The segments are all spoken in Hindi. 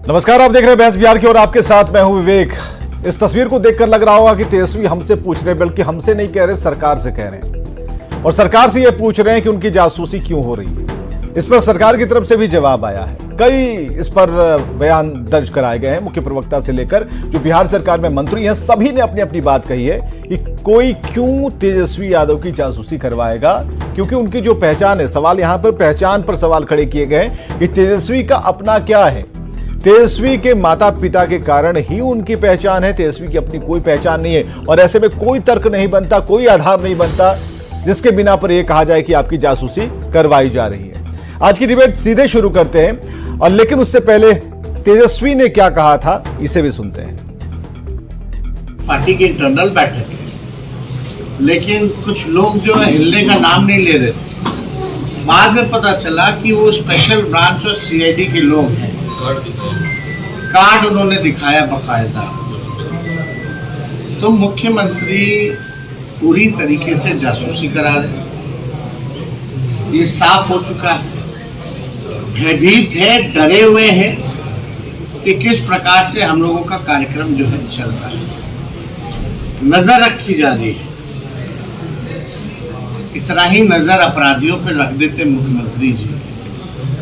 नमस्कार, आप देख रहे हैं बहस बिहार की और आपके साथ मैं हूं विवेक। इस तस्वीर को देखकर लग रहा होगा कि तेजस्वी हमसे पूछ रहे, बल्कि हमसे नहीं कह रहे, सरकार से कह रहे हैं और सरकार से यह पूछ रहे हैं कि उनकी जासूसी क्यों हो रही है। इस पर सरकार की तरफ से भी जवाब आया है। कई इस पर बयान दर्ज कराए गए हैं। मुख्य प्रवक्ता से लेकर जो बिहार सरकार में मंत्री हैं, सभी ने अपनी अपनी बात कही है कि कोई क्यों तेजस्वी यादव की जासूसी करवाएगा, क्योंकि उनकी जो पहचान है, सवाल यहां पर पहचान पर सवाल खड़े किए गए कि तेजस्वी का अपना क्या है। तेजस्वी के माता पिता के कारण ही उनकी पहचान है, तेजस्वी की अपनी कोई पहचान नहीं है और ऐसे में कोई तर्क नहीं बनता, कोई आधार नहीं बनता जिसके बिना पर यह कहा जाए कि आपकी जासूसी करवाई जा रही है। आज की डिबेट सीधे शुरू करते हैं, और लेकिन उससे पहले तेजस्वी ने क्या कहा था, इसे भी सुनते हैं। पार्टी की इंटरनल बैठक है, लेकिन कुछ लोग जो है हिलने का नाम नहीं ले रहे थे। बाद में पता चला कि वो स्पेशल ब्रांच और सीआईडी के लोग हैं। कार्ड उन्होंने दिखाया बकायदा। तो मुख्यमंत्री पूरी तरीके से जासूसी करा रहे, ये साफ हो चुका है। भयभीत है, डरे हुए हैं कि किस प्रकार से हम लोगों का कार्यक्रम जो है चल रहा है। नजर रखी जा रही है। इतना ही नजर अपराधियों पर रख देते मुख्यमंत्री जी,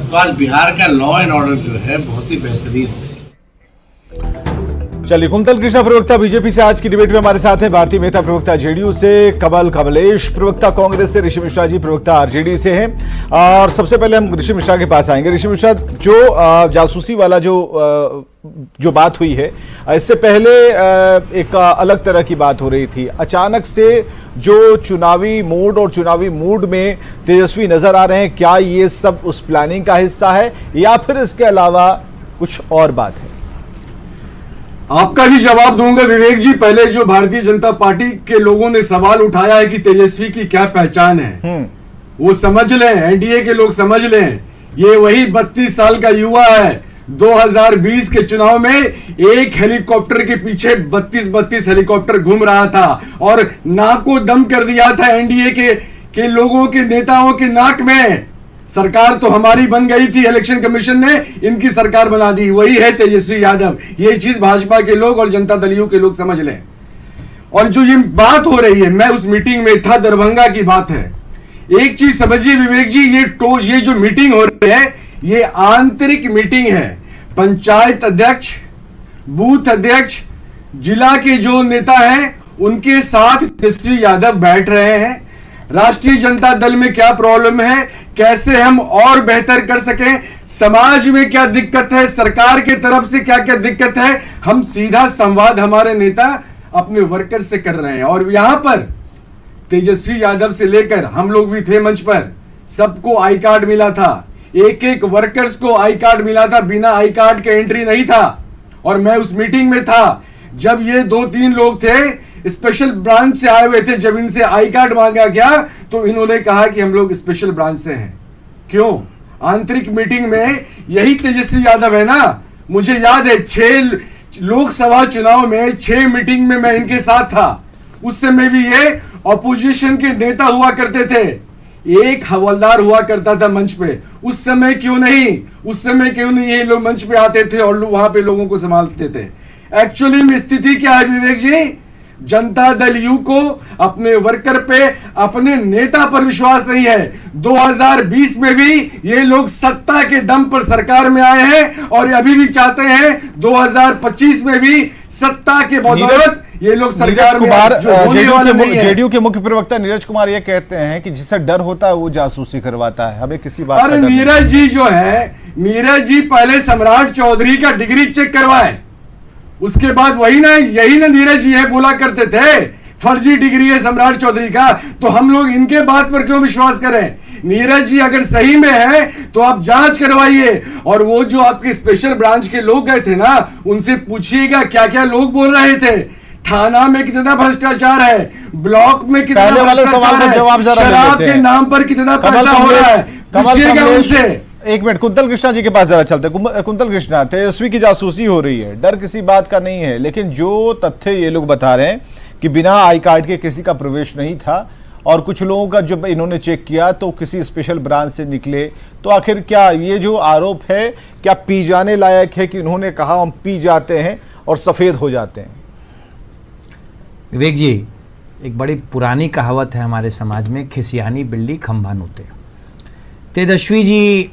तो आज बिहार का लॉ एंड ऑर्डर जो है बहुत ही बेहतरीन है। चलिए, कुंतल कृष्णा प्रवक्ता बीजेपी से आज की डिबेट में हमारे साथ हैं। भारती मेहता प्रवक्ता जेडीयू से, कमलेश प्रवक्ता कांग्रेस से, ऋषि मिश्रा जी प्रवक्ता आरजेडी से हैं। और सबसे पहले हम ऋषि मिश्रा के पास आएंगे। ऋषि मिश्रा, जो जासूसी वाला जो बात हुई है, इससे पहले एक अलग तरह की बात हो रही थी। अचानक से जो चुनावी मोड और चुनावी मूड में तेजस्वी नजर आ रहे हैं, क्या ये सब उस प्लानिंग का हिस्सा है या फिर इसके अलावा कुछ और बात है? आपका भी जवाब दूंगा विवेक जी। पहले जो भारतीय जनता पार्टी के लोगों ने सवाल उठाया है कि तेजस्वी की क्या पहचान है, वो समझ लें, एनडीए के लोग समझ लें, ये वही 32 साल का युवा है। 2020 के चुनाव में एक हेलीकॉप्टर के पीछे 32 हेलीकॉप्टर घूम रहा था और नाक को दम कर दिया था एनडीए के लोगों के नेताओं के नाक में। सरकार तो हमारी बन गई थी, इलेक्शन कमीशन ने इनकी सरकार बना दी। वही है तेजस्वी यादव। ये चीज भाजपा के लोग और जनता दल यू के लोग समझ लें। और जो ये बात हो रही है, मैं उस मीटिंग में था, दरभंगा की बात है। एक चीज समझिए विवेक जी, ये जो मीटिंग हो रही है, ये आंतरिक मीटिंग है। पंचायत अध्यक्ष, बूथ अध्यक्ष, जिला के जो नेता हैं, उनके साथ तेजस्वी यादव बैठ रहे हैं। राष्ट्रीय जनता दल में क्या प्रॉब्लम है, कैसे हम और बेहतर कर सकें, समाज में क्या दिक्कत है, सरकार के तरफ से क्या क्या दिक्कत है, हम सीधा संवाद हमारे नेता अपने वर्कर से कर रहे हैं। और यहां पर तेजस्वी यादव से लेकर हम लोग भी थे मंच पर, सबको आई कार्ड मिला था। एक एक वर्कर्स को आई कार्ड मिला था, बिना आई कार्ड के एंट्री नहीं था। और मैं उस मीटिंग में था जब ये 2-3 लोग थे, स्पेशल ब्रांच से आए हुए थे। जब इनसे आई कार्ड मांगा गया तो इन्होंने कहा कि हम लोग स्पेशल ब्रांच से हैं। क्यों? आंतरिक मीटिंग में यही तेजस्वी यादव है ना। मुझे याद है 6 लोकसभा चुनाव में 6 मीटिंग में मैं इनके साथ था। उस समय भी ये ऑपोजिशन के नेता हुआ करते थे, एक हवलदार हुआ करता था मंच पे। उस समय क्यों नहीं ये लोग मंच पे आते थे और वहां पे लोगों को संभालते थे? एक्चुअली में स्थिति क्या है विवेक जी? जनता दल यू को अपने वर्कर पे, अपने नेता पर विश्वास नहीं है। 2020 में भी ये लोग सत्ता के दम पर सरकार में आए हैं और अभी भी चाहते हैं 2025 में भी सत्ता के बदौलत ये लोग सरकार में। जेडीयू के मुख्य प्रवक्ता नीरज कुमार ये कहते हैं कि जिससे डर होता है वो जासूसी करवाता है, हमें किसी बात का डर नहीं। नीरज जी जो है, नीरज जी पहले सम्राट चौधरी का डिग्री चेक करवाए, उसके बाद यही ना नीरज जी है बोला करते थे फर्जी डिग्री है सम्राट चौधरी का। तो हम लोग इनके बात पर क्यों विश्वास करें? नीरज जी अगर सही में है तो आप जांच करवाइए। और वो जो आपके स्पेशल ब्रांच के लोग गए थे ना, उनसे पूछिएगा क्या क्या लोग बोल रहे थे। थाना में कितना भ्रष्टाचार है, ब्लॉक में कितना भ्रष्टाचार है, शराब के नाम पर कितना पैसा हो रहा है, पूछिएगा उनसे। एक मिनट, कुंतल कृष्णा जी के पास जरा चलते हैं। कुंतल कृष्णा, तेजस्वी की जासूसी हो रही है, डर किसी बात का नहीं है, लेकिन जो तथ्य ये लोग बता रहे हैं कि बिना आई कार्ड के किसी का प्रवेश नहीं था और कुछ लोगों का जब इन्होंने चेक किया तो किसी स्पेशल ब्रांच से निकले। तो आखिर क्या ये जो आरोप है क्या पी जाने लायक है कि उन्होंने कहा हम पी जाते हैं और सफेद हो जाते हैं? विवेक जी, एक बड़ी पुरानी कहावत है हमारे समाज में, खिसियानी बिल्ली खंभा नोते। तेजस्वी जी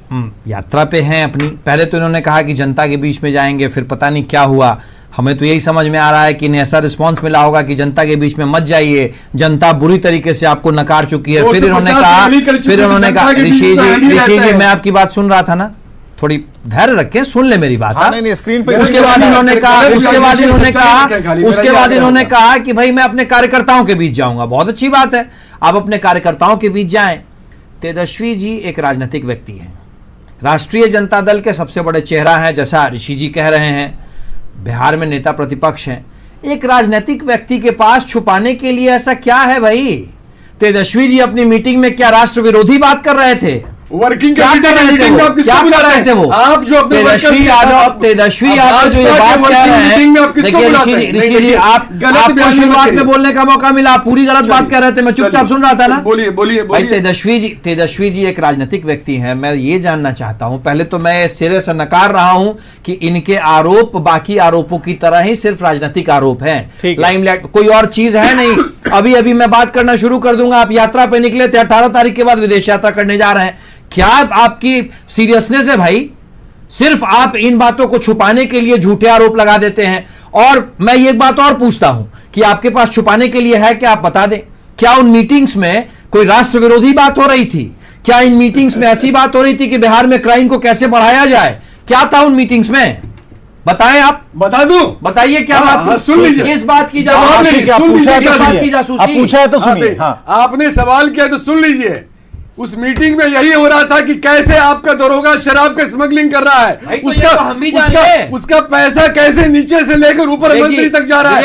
यात्रा पे हैं अपनी। पहले तो इन्होंने कहा कि जनता के बीच में जाएंगे, फिर पता नहीं क्या हुआ। हमें तो यही समझ में आ रहा है कि इन्हें ऐसा रिस्पांस मिला होगा कि जनता के बीच में मत जाइए, जनता बुरी तरीके से आपको नकार चुकी है। फिर इन्होंने कहा ऋषि जी मैं आपकी बात सुन रहा था ना, थोड़ी धैर्य रखें, सुन ले मेरी बात। हाँ, नहीं, स्क्रीन पे उसके बाद इन्होंने कहा कि भाई मैं अपने कार्यकर्ताओं के बीच जाऊंगा। बहुत अच्छी बात है, आप अपने कार्यकर्ताओं के बीच जाएं। तेजस्वी जी एक राजनीतिक व्यक्ति हैं, राष्ट्रीय जनता दल के सबसे बड़े चेहरा हैं, जैसा ऋषि जी कह रहे हैं। बिहार में नेता प्रतिपक्ष हैं। एक राजनीतिक व्यक्ति के पास छुपाने के लिए ऐसा क्या है भाई? तेजस्वी जी अपनी मीटिंग में क्या राष्ट्र विरोधी बात कर रहे थे? वर्किंग क्या कर रहे थे वो? क्या कर रहे थे वो? आप जो तेजस्वी यादव जो ये बात कह रहे हैं, देखिए ऋषि जी, आपको शुरुआत में बोलने का मौका मिला, आप पूरी गलत बात कह रहे थे, मैं चुपचाप सुन रहा था ना। बोलिए भाई तेजस्वी जी एक राजनीतिक व्यक्ति हैं। मैं ये जानना चाहता हूं, पहले तो मैं सिरे से नकार रहा हूं कि इनके आरोप बाकी आरोपों की तरह ही सिर्फ राजनीतिक आरोप हैं, लाइमलाइट कोई और चीज है नहीं। अभी मैं बात करना शुरू कर दूंगा। आप यात्रा पे निकले थे, 18 तारीख के बाद विदेश यात्रा करने जा रहे हैं। क्या आपकी सीरियसनेस है भाई? सिर्फ आप इन बातों को छुपाने के लिए झूठे आरोप लगा देते हैं। और मैं एक बात और पूछता हूं कि आपके पास छुपाने के लिए है क्या? आप बता दें, क्या उन मीटिंग्स में कोई राष्ट्र विरोधी बात हो रही थी? क्या इन मीटिंग्स में ऐसी बात हो रही थी कि बिहार में क्राइम को कैसे बढ़ाया जाए? क्या था उन मीटिंग्स में? बताएं आप। बता दूं? बताइए क्या बात? सुन लीजिए, किस बात की जासूसी? पूछा है तो सुनिए। आपने सवाल किया तो सुन लीजिए। उस मीटिंग में यही हो रहा था कि कैसे आपका दरोगा शराब का स्मगलिंग कर रहा है, उसका पैसा कैसे नीचे से लेकर ऊपर मंत्री तक जा रहा है।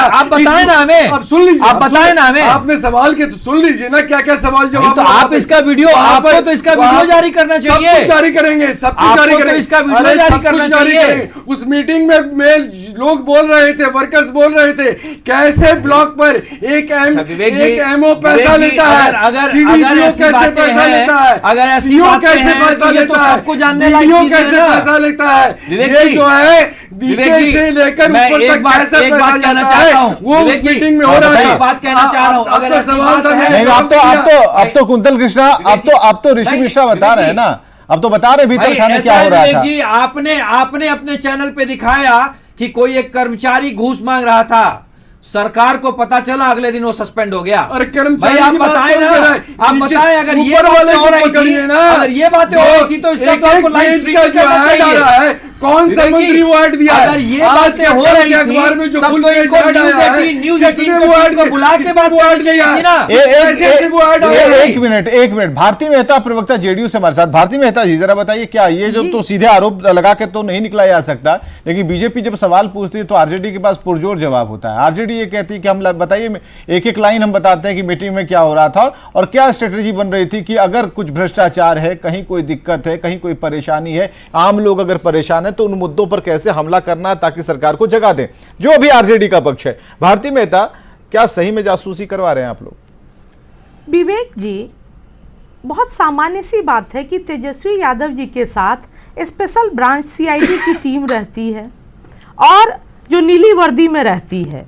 आप बताएं ना हमें। अब सुन लीजिए, आप बताएं ना हमें। आपने सवाल किया तो सुन लीजिए ना, क्या क्या सवाल जवाब। तो आप इसका वीडियो, आपको तो इसका वीडियो जारी करना चाहिए। सब जारी करेंगे, सब जारी करेंगे, इसका वीडियो जारी करना चाहिए। उस मीटिंग में लोग बोल रहे थे, वर्कर्स बोल रहे थे कैसे ब्लॉक पर एक एमओ पैसा लेता है, अगर ऐसी बातें हैं, अगर ऐसी बातें हैं तो ये तो सबको जानने लायक चीज है ना। पैसा लेता है विवेक जी, जो है नीचे से लेकर ऊपर तक कैसे पैसा कहना चाहता हूं, वो उस मीटिंग में हो रहा है। बात कहना चाह रहा हूं, अगर सवाल था नहीं, अब तो कुंतल कृष्णा, अब तो ऋषि मिश्रा बता रहे हैं ना, अब तो बता रहे भीतर खाने क्या हो रहा था। जी आपने अपने चैनल पे दिखाया कि कोई एक कर्मचारी घूस मांग रहा था, सरकार को पता चला, अगले दिन वो सस्पेंड हो गया। और भाई आप बताएं ना, आप बताएं अगर ये बातें हो रही थी, अगर ये बातें हो रही थी तो इसका तो आपको लाइव स्ट्रीम करना चाहिए। कौन सा मंत्री वो ऐड दिया? अगर ये बातें हो रही थी अखबार में जो तब तो इनको न्यूज़ 18 को बुला के बात करनी चाहिए ना। एक मिनट, भारती मेहता प्रवक्ता जेडीयू से हमारे साथ। भारती मेहता जी जरा बताइए, क्या ये जो तो सीधे आरोप लगा के तो नहीं निकला जा सकता, लेकिन बीजेपी जब सवाल पूछती है तो आरजेडी के पास पुरजोर जवाब होता है। आरजेडी ये कहती है कि हम बताइए, एक एक लाइन हम बताते हैं कि मीटिंग में क्या हो रहा था और क्या स्ट्रेटेजी बन रही थी कि अगर कुछ भ्रष्टाचार है, कहीं कोई दिक्कत है, कहीं कोई परेशानी है, आम लोग अगर परेशान है तो उन मुद्दों पर कैसे हमला करना ताकि सरकार को जगा दें, जो अभी आरजेडी का पक्ष है। भारती मेहता, क्या सही में जासूसी करवा रहे हैं आप लोग? विवेक जी, बहुत सामान्य सी बात है कि तेजस्वी यादव जी के साथ स्पेशल ब्रांच सीआईडी की टीम रहती है और जो नीली वर्दी में रहती है,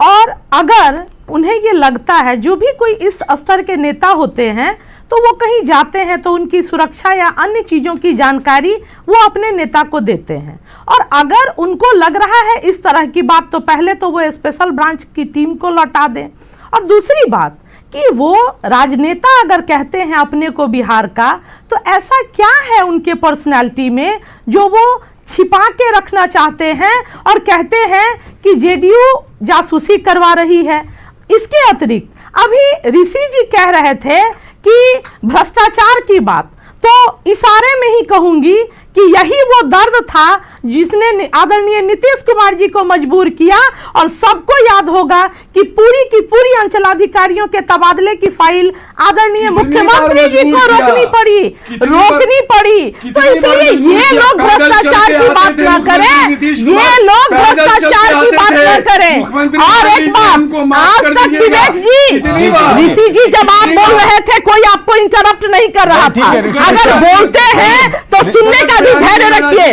और अगर उन्हें ये लगता है, जो भी कोई इस स्तर के नेता होते हैं तो वो कहीं जाते हैं तो उनकी सुरक्षा या अन्य चीज़ों की जानकारी वो अपने नेता को देते हैं, और अगर उनको लग रहा है इस तरह की बात तो पहले तो वो स्पेशल ब्रांच की टीम को लौटा दें। और दूसरी बात कि वो राजनेता अगर कहते हैं अपने को बिहार का, तो ऐसा क्या है उनके पर्सनैलिटी में जो वो छिपा के रखना चाहते हैं और कहते हैं कि जेडीयू जासूसी करवा रही है। इसके अतिरिक्त अभी ऋषि जी कह रहे थे कि भ्रष्टाचार की बात, तो इशारे में ही कहूंगी कि यही वो दर्द था जिसने आदरणीय नीतीश कुमार जी को मजबूर किया, और सबको याद होगा कि पूरी अंचलाधिकारियों के तबादले की फाइल आदरणीय मुख्यमंत्री जी को रोकनी पड़ी। तो इसलिए ये लोग भ्रष्टाचार की बात ना करें, ये लोग भ्रष्टाचार की बात न करें। मुख्यमंत्री और एक बात, आज तक विवेक जी, ऋषि जी जब आप बोल रहे थे कोई आपको इंटरप्ट नहीं कर रहा था। अगर बोलते हैं तो सुनने का भी धैर्य रखिए।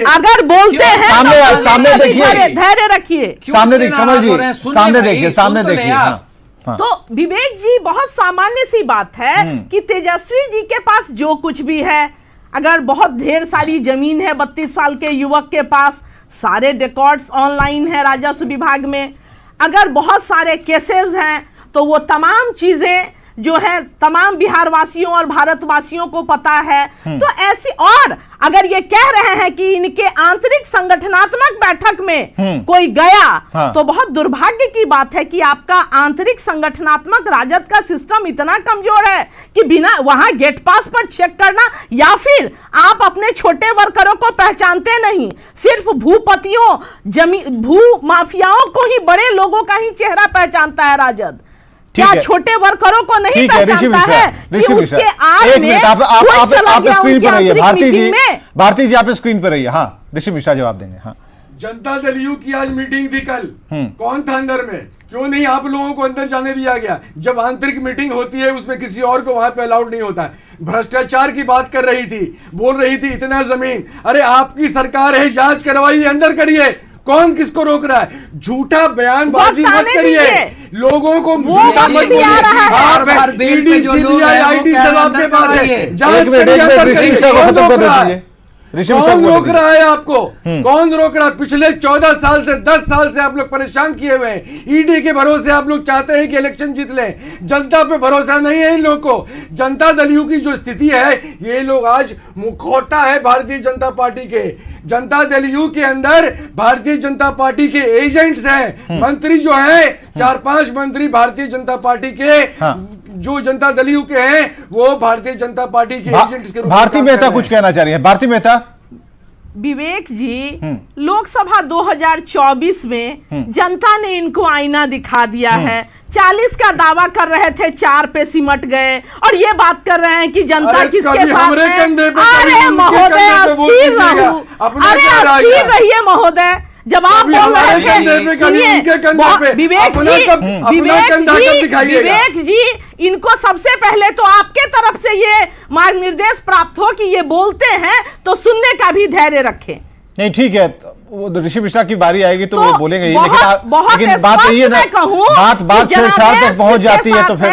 अगर बोलते हैं सामने देखिए, धैर्य रखिए। सामने देखिए कमल जी, सामने देखिए, सामने देखिए। हाँ। तो विवेक जी, बहुत सामान्य सी बात है कि तेजस्वी जी के पास जो कुछ भी है, अगर बहुत ढेर सारी जमीन है 32 साल के युवक के पास, सारे रिकॉर्ड्स ऑनलाइन है राजस्व विभाग में, अगर बहुत सारे केसेस हैं तो वो तमाम चीजें जो है तमाम बिहार वासियों और भारतवासियों को पता है। तो ऐसी, और अगर ये कह रहे हैं कि इनके आंतरिक संगठनात्मक बैठक में कोई गया, तो बहुत दुर्भाग्य की बात है कि आपका आंतरिक संगठनात्मक राजद का सिस्टम इतना कमजोर है कि बिना वहां गेट पास पर चेक करना, या फिर आप अपने छोटे वर्करों को पहचानते नहीं, सिर्फ भूपतियों, जमीन भू माफियाओं को ही, बड़े लोगों का ही चेहरा पहचानता है राजद। क्या छोटे वर्करों को नहीं पहचानता है कि उसके आड़ एक में मिनट, आप स्क्रीन पर रहिए, भारती जी, में? भारती जी आप स्क्रीन पर रहिए। हाँ, ऋषि मिश्रा जवाब देंगे। हाँ, जनता दल यू की आज मीटिंग थी कल, कौन था अंदर में? क्यों नहीं आप लोगों को अंदर जाने दिया गया? जब आंतरिक मीटिंग होती है उसमें किसी और को वहां पे अलाउड नहीं होता है। भ्रष्टाचार की बात कर रही थी, बोल रही थी इतना जमीन, अरे आपकी सरकार है, जांच करवाइए, अंदर करिए, कौन किसको रोक रहा है? झूठा बयानबाजी मत करिए, लोगों को झूठा मत बोलिए। आप ईडी, सीबीआई, आईटी सब आपके पास है, जांच करिए। कौन रोक रहा है आपको? कौन रोक रहा है? पिछले 14 साल से 10 साल से आप लोग परेशान किए हुए हैं। ईडी के भरोसे आप लोग चाहते हैं कि इलेक्शन जीत लें, जनता पे भरोसा नहीं है इन लोगों को। जनता दल यू की जो स्थिति है, ये लोग आज मुखौटा है भारतीय जनता पार्टी के। जनता दल यू के अंदर भारतीय जनता पार्टी के एजेंट्स हैं, मंत्री जो हैं, 4-5 मंत्री भारतीय जनता पार्टी के, जो जनता दल यू के हैं वो भारतीय जनता पार्टी के एजेंट्स के रूप में। भारती मेहता कुछ कहना चाह रही है। भारती मेहता। विवेक जी, लोकसभा 2024 में जनता ने इनको आईना दिखा दिया है। 40 का दावा कर रहे थे, 4 पे सिमट गए, और ये बात कर रहे हैं कि जनता किसके साथ है। अरे महोदय अस्थिर रहू, अरे अस्थिर रहिए महोदय। जब आप बोल रहे थे, सुनिए विवेक जी, इनको सबसे पहले तो आपके तरफ से ये मार्ग निर्देश प्राप्त हो कि ये बोलते हैं तो सुनने का भी धैर्य रखें। नहीं ठीक है, वो ऋषि मिश्रा की बारी आएगी तो वो बोलेंगे ही, लेकिन बात यही है ना, बात छेड़छाड़ तक पहुंच जाती है तो फिर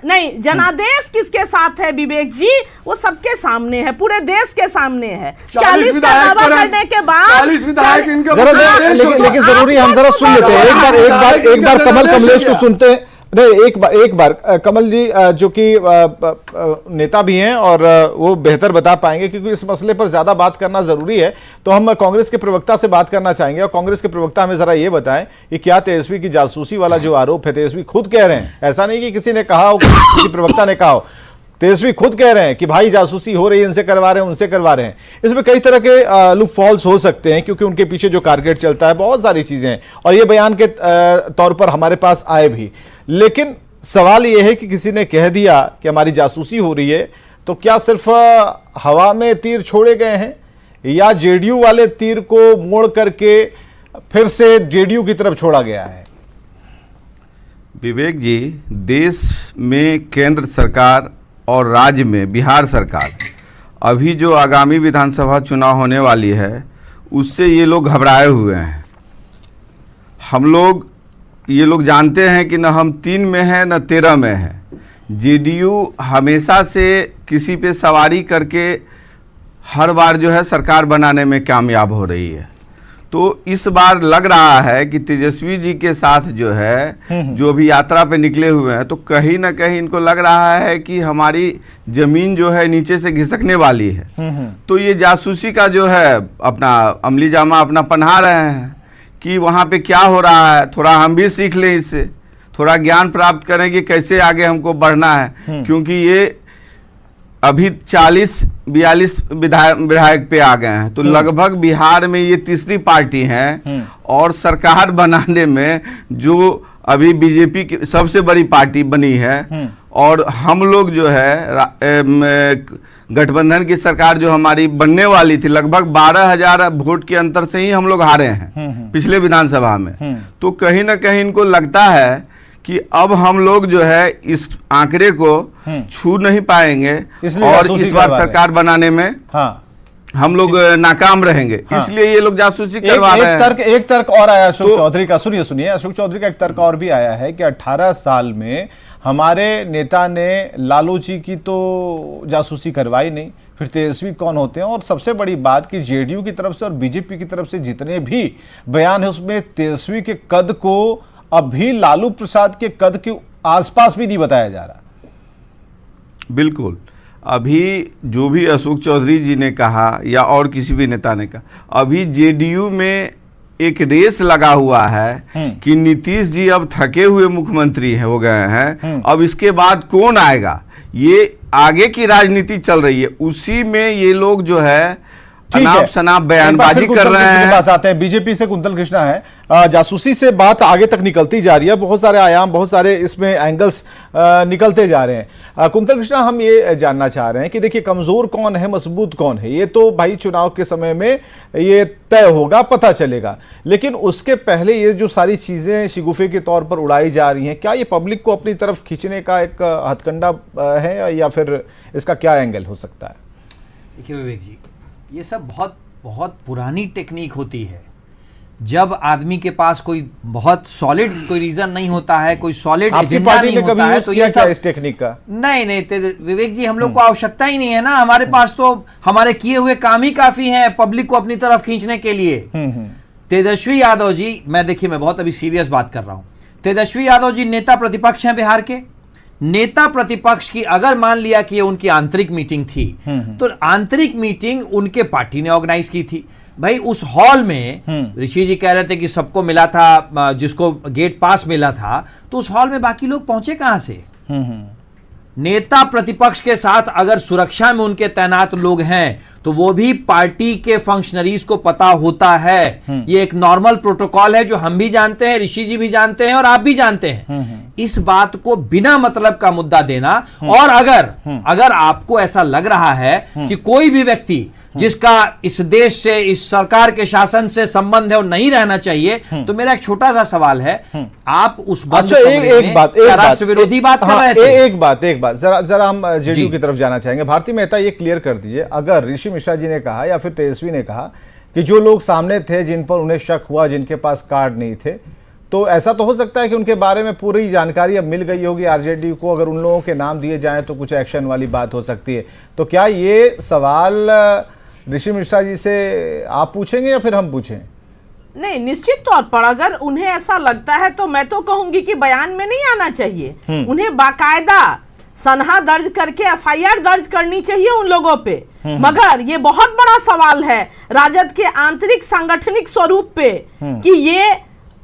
नहीं, जनादेश किसके साथ है विवेक जी? वो सबके सामने है, पूरे देश के सामने है। 40 का दावा करने के बाद 40 विधायक इनके, लेकिन जरूरी हम जरा सुन लेते हैं। एक बार कमलेश को सुनते हैं। नहीं, एक बार कमल जी जो कि नेता भी हैं और वो बेहतर बता पाएंगे, क्योंकि इस मसले पर ज्यादा बात करना जरूरी है। तो हम कांग्रेस के प्रवक्ता से बात करना चाहेंगे, और कांग्रेस के प्रवक्ता हमें जरा ये बताएं कि क्या तेजस्वी की जासूसी वाला जो आरोप है, तेजस्वी खुद कह रहे हैं, ऐसा नहीं कि किसी ने कहा हो, किसी प्रवक्ता ने कहा हो, तेजस्वी खुद कह रहे हैं कि भाई जासूसी हो रही है, इनसे करवा रहे हैं, उनसे करवा रहे हैं। इसमें कई तरह के लूप फॉल्स हो सकते हैं, क्योंकि उनके पीछे जो टारगेट चलता है, बहुत सारी चीजें हैं, और ये बयान के तौर पर हमारे पास आए भी। लेकिन सवाल यह है कि किसी ने कह दिया कि हमारी जासूसी हो रही है, तो क्या सिर्फ हवा में तीर छोड़े गए हैं, या जेडीयू वाले तीर को मोड़ करके फिर से जेडीयू की तरफ छोड़ा गया है? विवेक जी, देश में केंद्र सरकार और राज्य में बिहार सरकार, अभी जो आगामी विधानसभा चुनाव होने वाली है उससे ये लोग घबराए हुए हैं। ये लोग जानते हैं कि न हम 3 में हैं न 13 में हैं। जेडीयू हमेशा से किसी पे सवारी करके हर बार जो है सरकार बनाने में कामयाब हो रही है। तो इस बार लग रहा है कि तेजस्वी जी के साथ जो है, जो भी यात्रा पे निकले हुए हैं, तो कहीं ना कहीं इनको लग रहा है कि हमारी जमीन जो है नीचे से घिसकने वाली है। तो ये जासूसी का जो है अपना अमली जामा अपना पहना रहे हैं कि वहाँ पे क्या हो रहा है, थोड़ा हम भी सीख लें, इससे थोड़ा ज्ञान प्राप्त करें कि कैसे आगे हमको बढ़ना है। क्योंकि ये अभी 40-42 विधायक पे आ गए हैं, तो लगभग बिहार में ये तीसरी पार्टी है, और सरकार बनाने में जो अभी बीजेपी की सबसे बड़ी पार्टी बनी है, और हम लोग जो है गठबंधन की सरकार जो हमारी बनने वाली थी, लगभग 12,000 वोट के अंतर से ही हम लोग हारे हैं पिछले विधानसभा में। तो कहीं ना कहीं इनको लगता है कि अब हम लोग जो है इस आंकड़े को छू नहीं पाएंगे और इस बार सरकार बनाने में हम लोग नाकाम रहेंगे, इसलिए ये लोग जासूसी करवा रहे हैं। एक तर्क और आया अशोक चौधरी का, सुनिए अशोक चौधरी का एक तर्क और भी आया है कि 18 साल में हमारे नेता ने लालू जी की तो जासूसी करवाई नहीं, फिर तेजस्वी कौन होते हैं। और सबसे बड़ी बात कि जेडीयू की तरफ से और बीजेपी की तरफ से जितने भी बयान है उसमें तेजस्वी के कद को अभी लालू प्रसाद के कद के आसपास भी नहीं बताया जा रहा। बिल्कुल, अभी जो भी अशोक चौधरी जी ने कहा या और किसी भी नेता ने कहा, अभी जेडीयू में एक रेस लगा हुआ है कि नीतीश जी अब थके हुए मुख्यमंत्री हो गए हैं, अब इसके बाद कौन आएगा, ये आगे की राजनीति चल रही है, उसी में ये लोग जो है अनाप शनाप बयानबाजी कर रहे हैं। पास आते हैं, बीजेपी से कुंतल कृष्णा है। जासूसी से बात आगे तक निकलती जा रही है, बहुत सारे आयाम, बहुत सारे इसमें एंगल्स निकलते जा रहे हैं। कुंतल कृष्णा, हम ये जानना चाह रहे हैं कि देखिए कमजोर कौन है, मजबूत कौन है, ये तो भाई चुनाव के समय में ये तय होगा, पता चलेगा। लेकिन उसके पहले ये जो सारी चीजें शिगुफे के तौर पर उड़ाई जा रही हैं, क्या ये पब्लिक को अपनी तरफ खींचने का एक हथकंडा है या फिर इसका क्या एंगल हो सकता है? देखिए विवेक जी, ये सब बहुत बहुत पुरानी टेक्निक होती है। जब आदमी के पास कोई बहुत सॉलिड कोई रीजन नहीं होता है, कोई सॉलिड एजेंडा नहीं होता है, तो ये सब इस टेक्निक का नहीं विवेक जी, हम लोग को आवश्यकता ही नहीं है ना। हमारे पास तो हमारे किए हुए काम ही काफी हैं पब्लिक को अपनी तरफ खींचने के लिए। तेजस्वी यादव जी, मैं बहुत अभी सीरियस बात कर रहा हूं। तेजस्वी यादव जी नेता प्रतिपक्ष हैं बिहार के। नेता प्रतिपक्ष की अगर मान लिया कि ये उनकी आंतरिक मीटिंग थी, तो आंतरिक मीटिंग उनके पार्टी ने ऑर्गेनाइज की थी। भाई उस हॉल में ऋषि जी कह रहे थे कि सबको मिला था, जिसको गेट पास मिला था, तो उस हॉल में बाकी लोग पहुंचे कहां से? नेता प्रतिपक्ष के साथ अगर सुरक्षा में उनके तैनात लोग हैं तो वो भी पार्टी के फंक्शनरीज को पता होता है। ये एक नॉर्मल प्रोटोकॉल है जो हम भी जानते हैं, ऋषि जी भी जानते हैं और आप भी जानते हैं। इस बात को बिना मतलब का मुद्दा देना, और अगर आपको ऐसा लग रहा है कि कोई भी व्यक्ति जिसका इस देश से, इस सरकार के शासन से संबंध है और नहीं रहना चाहिए, तो मेरा एक छोटा सा सवाल है, आप उस राष्ट्र विरोधी बात कर रहे थे। एक बात जरा हम जेडीयू की तरफ जाना चाहेंगे। भारती मेहता, ये क्लियर कर दीजिए, अगर ऋषि मिश्रा जी ने कहा या फिर तेजस्वी ने कहा कि जो लोग सामने थे, जिन पर उन्हें शक हुआ, जिनके पास कार्ड नहीं थे, तो ऐसा तो हो सकता है कि उनके बारे में पूरी जानकारी अब मिल गई होगी आरजेडी को, अगर उन लोगों के नाम दिए जाएं तो कुछ एक्शन वाली बात हो सकती है। तो क्या ये सवाल ऋषि मिश्रा जी से आप पूछेंगे या फिर हम पूछें? नहीं, निश्चित तौर पर अगर उन्हें ऐसा लगता है तो मैं तो कहूंगी कि बयान में नहीं आना चाहिए। उन्हें बाकायदा सनहा दर्ज करके एफआईआर दर्ज करनी चाहिए उन लोगों पे। मगर ये बहुत बड़ा सवाल है राजद के आंतरिक सांगठनिक स्वरूप पे कि ये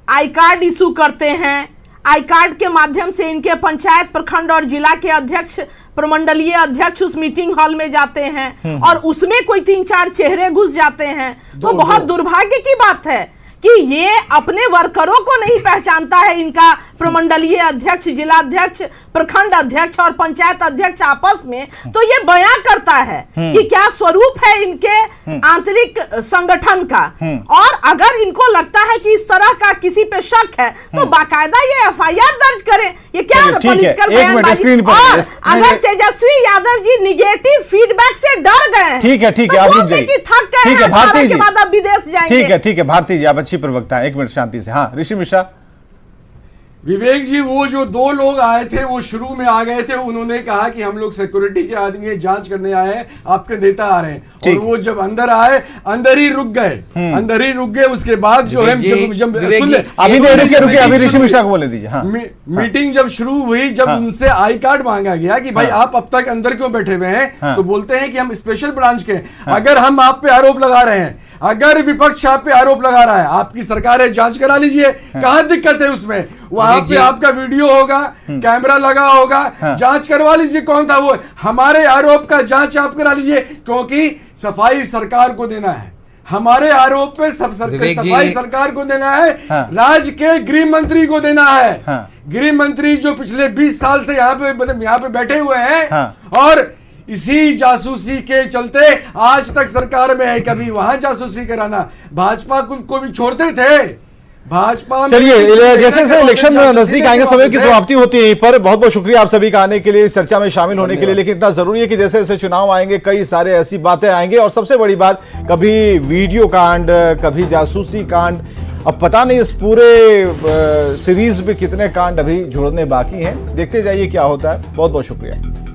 आई कार्ड इशू करते हैं, आई कार्ड के माध्यम से इनके पंचायत, प्रखंड और जिला के अध्यक्ष, प्रमंडलीय अध्यक्ष उस मीटिंग हॉल में जाते हैं और उसमें कोई 3-4 चेहरे घुस जाते हैं, तो बहुत दुर्भाग्य की बात है कि ये अपने वर्करों को नहीं पहचानता है। इनका प्रमंडलीय अध्यक्ष, जिला अध्यक्ष, प्रखंड अध्यक्ष और पंचायत अध्यक्ष आपस में तो ये बयां करता है कि क्या स्वरूप है इनके आंतरिक संगठन का। और अगर इनको लगता है कि इस तरह का किसी पे शक है तो बाकायदा ये एफआईआर दर्ज करें। ये क्या पॉलिटिकल बयानबाजी? और अगर तेजस्वी यादव जी निगेटिव फीडबैक से डर गए, ठीक है आप भारती जी बाद आप विदेश जाएंगे। ठीक है भारती जी, आप अच्छी प्रवक्ता है, 1 मिनट शांति से। हाँ ऋषि मिश्रा। विवेक जी, वो जो 2 लोग आए थे वो शुरू में आ गए थे, उन्होंने कहा कि हम लोग सिक्योरिटी के आदमी हैं, जांच करने आए हैं, आपके नेता आ रहे हैं, और वो जब अंदर आए अंदर ही रुक गए। उसके बाद जो है अभी ऋषि मिश्रा को बोले दीजिए। हाँ, मीटिंग जब शुरू हुई, जब उनसे आई कार्ड मांगा गया कि भाई आप अब तक अंदर क्यों बैठे हुए हैं, तो बोलते हैं कि हम स्पेशल ब्रांच के, अगर हम आप पे आरोप लगा रहे हैं, अगर विपक्ष आप पे आरोप लगा रहा है, आपकी सरकार है, जांच करा लीजिए, कहां दिक्कत है उसमें? वहां पे आपका वीडियो होगा, कैमरा लगा होगा, जांच करवा लीजिए कौन था वो। हमारे आरोप का जांच आप करा लीजिए, क्योंकि सफाई सरकार को देना है, हमारे आरोप पे सब विवेक जी- सफाई सरकार को देना है, हाँ। राज्य के गृह मंत्री को देना है। हाँ। गृह मंत्री जो पिछले 20 साल से यहाँ पे बैठे हुए हैं, हाँ। और इसी जासूसी के चलते आज तक सरकार में है। कभी वहां जासूसी कराना, भाजपा को भी छोड़ते थे। भाजपा में चलिए, जैसे जैसे इलेक्शन नजदीक आएंगे, समय की थे। समाप्ति होती है यहीं पर। बहुत बहुत शुक्रिया आप सभी का आने के लिए, इस चर्चा में शामिल होने के लिए। लेकिन इतना जरूरी है कि जैसे जैसे चुनाव आएंगे कई सारे ऐसी बातें आएंगे, और सबसे बड़ी बात, कभी वीडियो कांड, कभी जासूसी कांड, अब पता नहीं इस पूरे सीरीज में कितने कांड अभी जुड़ने बाकी हैं। देखते जाइए क्या होता है। बहुत बहुत शुक्रिया।